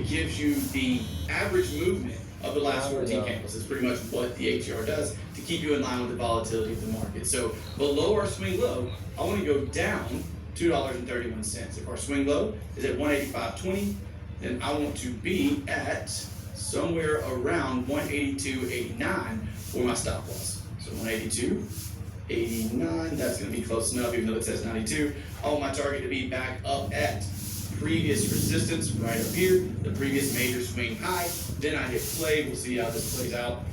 it gives you the average movement of the last 14 candles. It's pretty much what the ATR does to keep you in line with the volatility of the market. So below our swing low, I want to go down $2.31. If our swing low is at 185.20, then I want to be at somewhere around 182.89 for my stop loss. So 182.89, that's going to be close enough, even though it says 92. I want my target to be back up at previous resistance right up here, the previous major swing high. Then I hit play. We'll see how this plays out.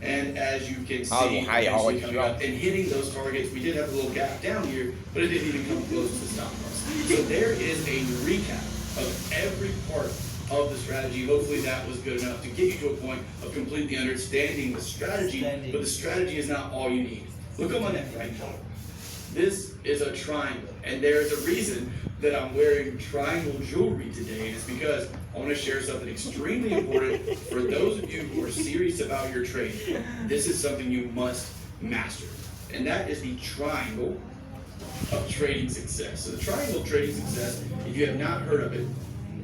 And as you can see, actually coming up and hitting those targets, we did have a little gap down here, but it didn't even come close to the stop loss. So there is a recap of every part of the strategy. Hopefully that was good enough to get you to a point of completely understanding the strategy, but the strategy is not all you need. Look on my neck right now. This is a triangle, and there's a reason that I'm wearing triangle jewelry today, and it's because I want to share something extremely important for those of you who are serious about your trading. This is something you must master, and that is the triangle of trading success. So the triangle of trading success, if you have not heard of it,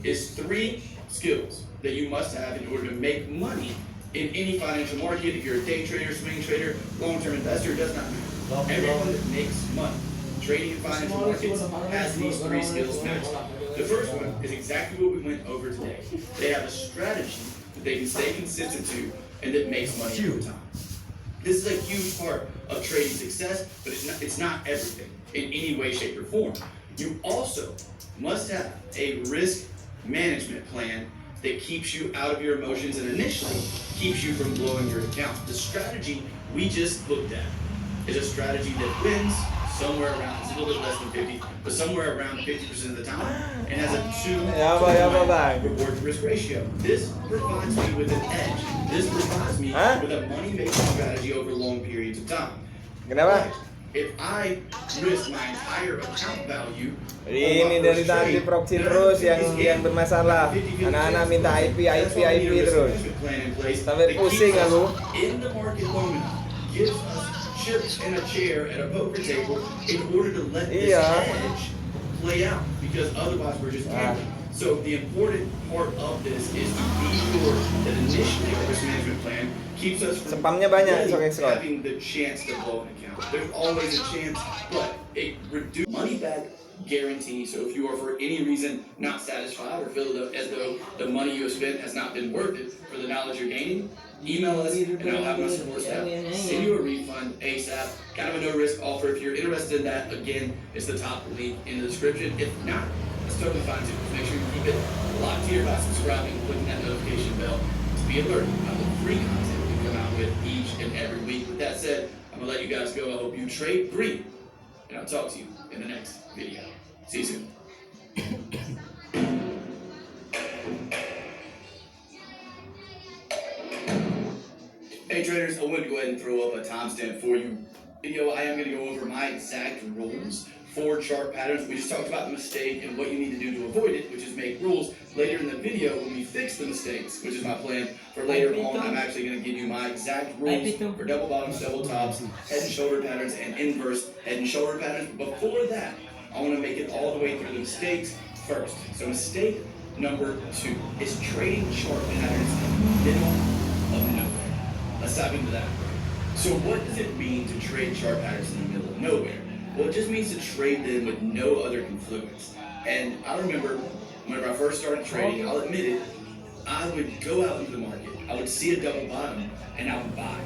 is 3 skills that you must have in order to make money in any financial market. If you're a day trader, swing trader, long-term investor, it does not matter. Everyone that makes money trading in financial markets has these 3 skills maxed out. The first one is exactly what we went over today. They have a strategy that they can stay consistent to and that makes money over time. This is a huge part of trading success, but it's not everything in any way, shape, or form. You also must have a risk management plan that keeps you out of your emotions and initially keeps you from blowing your account. The strategy we just looked at is a strategy that wins somewhere around, it's a little bit less than 50, but somewhere around 50% of the time, and has a 2 reward to risk ratio. This provides me with an edge. This provides me with a money-making strategy over long periods of time. Kenapa? If I risk my entire account value, ini dari tadi proxy terus yang bermasalah. Anak-anak minta IP terus. Sampai pusing aku. In the market long enough gives us chips and a chair at a poker table in order to let this edge play out, because otherwise we're just gambling. So the important part of this is to be sure that initially our risk management plan keeps us from having the chance to blow an account. There's always a chance, but it reduces money back guarantee. So if you are for any reason not satisfied or feel as though the money you have spent has not been worth it for the knowledge you're gaining, email us and I'll have my support staff send you a refund ASAP. Kind of a no risk offer. If you're interested in that, again, it's the top link in the description. If not, it's totally fine too. Just make sure you keep it locked here by subscribing and clicking that notification bell to be alerted of the free content we come out with each and every week. With that said, I'm gonna let you guys go. I hope you trade green, and I'll talk to you in the next video. See you soon. Hey traders, I wanted to go ahead and throw up a timestamp for you. Video, I am going to go over my exact rules for chart patterns. We just talked about the mistake and what you need to do to avoid it, which is make rules. Later in the video, when we fix the mistakes, which is my plan for later on, I'm actually going to give you my exact rules for double bottoms, double tops, head and shoulder patterns, and inverse head and shoulder patterns. But before that, I want to make it all the way through the mistakes first. So mistake number 2 is trading chart patterns in the middle of nowhere. Let's dive into that. So what does it mean to trade chart patterns in the middle of nowhere? Well, it just means to trade them with no other confluence. And I remember whenever I first started trading, I'll admit it, I would go out into the market, I would see a double bottom, and I would buy.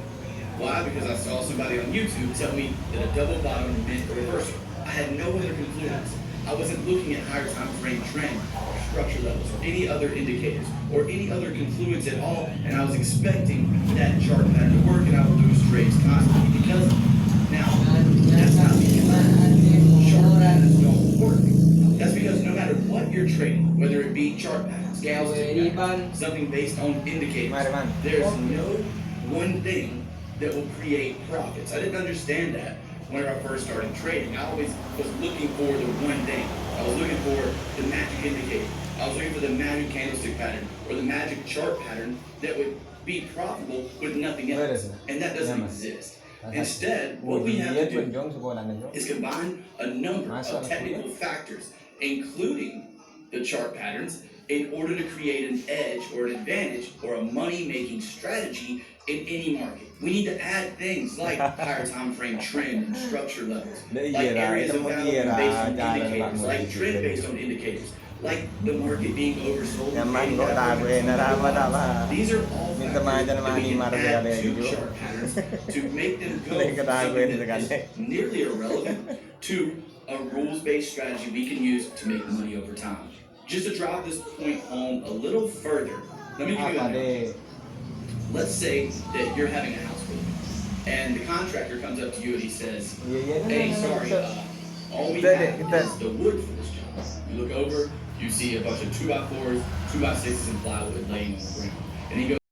Why? Because I saw somebody on YouTube tell me that a double bottom meant a reversal. I had no other confluence. I wasn't looking at higher time frame trend or structure levels or any other indicators or any other confluence at all, and I was expecting that chart pattern to work, and I would lose trades constantly because of it. Now, that's not because chart patterns don't work. That's because no matter what you're trading, whether it be chart patterns, candlestick patterns, something based on indicators, there's no one thing that will create profits. I didn't understand that whenever I first started trading. I always was looking for the one thing. I was looking for the magic indicator. I was looking for the magic candlestick pattern or the magic chart pattern that would be profitable with nothing else. And that doesn't exist. Instead, what we have to do is combine a number of technical factors, including the chart patterns, in order to create an edge or an advantage or a money-making strategy in any market. We need to add things like higher time frame trend and structure levels, like areas of value based on indicators, like trend based on indicators, like the market being oversold. Nyaman kok tahu narapat. These are all Minta factors majan that we mani can marah add sekali to gitu. chart patterns to make them go Lagi from ketahuan something sekali. that is nearly irrelevant to a rules-based strategy we can use to make money over time. Just to drive this point home a little further, let me give you Apa an deh? Let's say that you're having a house built, and the contractor comes up to you and he says, Iya, "Hey, sorry, all we Kita- have kita- is the wood for this job." You look over, you see a bunch of 2x4s, 2x6s, and plywood laying on the ground, and he goes,